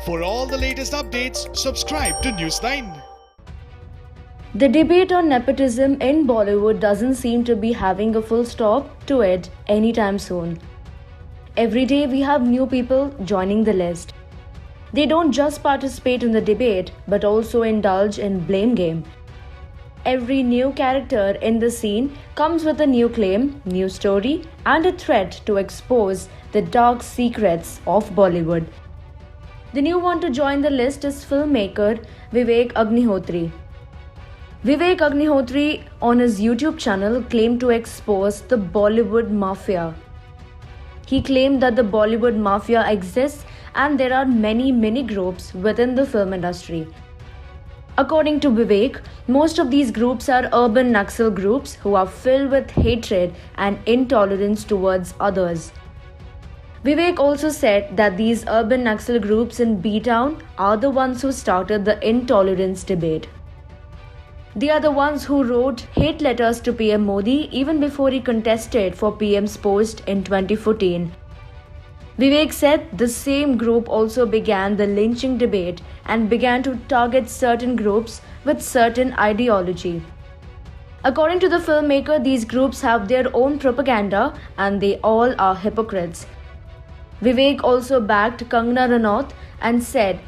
For all the latest updates, subscribe to News9. The debate on nepotism in Bollywood doesn't seem to be having a full stop to it anytime soon. Every day we have new people joining the list. They don't just participate in the debate but also indulge in blame game. Every new character in the scene comes with a new claim, new story, and a threat to expose the dark secrets of Bollywood. The new one to join the list is filmmaker Vivek Agnihotri. Vivek Agnihotri on his YouTube channel claimed to expose the Bollywood mafia. He claimed that the Bollywood mafia exists and there are many mini groups within the film industry. According to Vivek, most of these groups are urban Naxal groups who are filled with hatred and intolerance towards others. Vivek also said that these urban Naxal groups in B-Town are the ones who started the intolerance debate. They are the ones who wrote hate letters to PM Modi even before he contested for PM's post in 2014. Vivek said the same group also began the lynching debate and began to target certain groups with certain ideology. According to the filmmaker, these groups have their own propaganda and they all are hypocrites. Vivek also backed Kangana Ranaut and said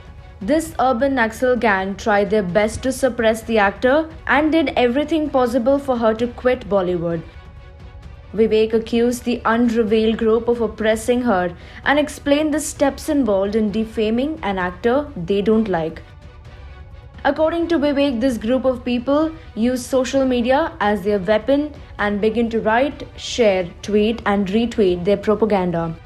this urban Naxal gang tried their best to suppress the actor and did everything possible for her to quit Bollywood. Vivek accused the unrevealed group of oppressing her and explained the steps involved in defaming an actor they don't like. According to Vivek, this group of people use social media as their weapon and begin to write, share, tweet and retweet their propaganda.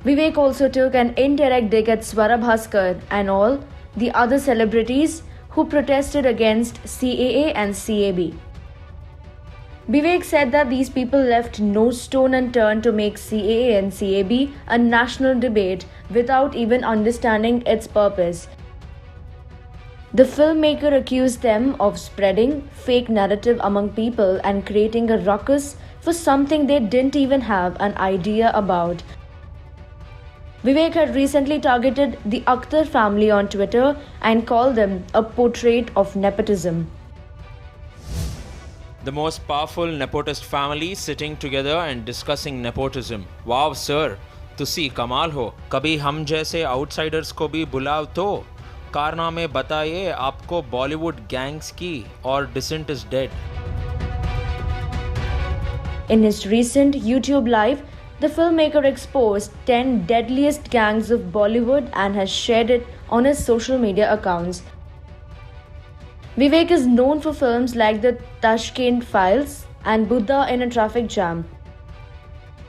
Vivek also took an indirect dig at Swara Bhaskar and all the other celebrities who protested against CAA and CAB. Vivek said that these people left no stone unturned to make CAA and CAB a national debate without even understanding its purpose. The filmmaker accused them of spreading fake narrative among people and creating a ruckus for something they didn't even have an idea about. Vivek had recently targeted the Akhtar family on Twitter and called them a portrait of nepotism. The most powerful nepotist family sitting together and discussing nepotism. Wow, sir, तुसी कमाल हो. कभी हम जैसे outsiders को भी बुलाओ तो. कारनामे बताइए आपको बॉलीवुड गैंग्स की और dissent is dead. In his recent YouTube live, the filmmaker exposed 10 deadliest gangs of Bollywood and has shared it on his social media accounts. Vivek is known for films like The Tashkent Files and Buddha in a Traffic Jam.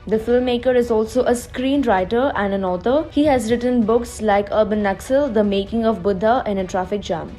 The filmmaker is also a screenwriter and an author. He has written books like Urban Naxal, The Making of Buddha in a Traffic Jam.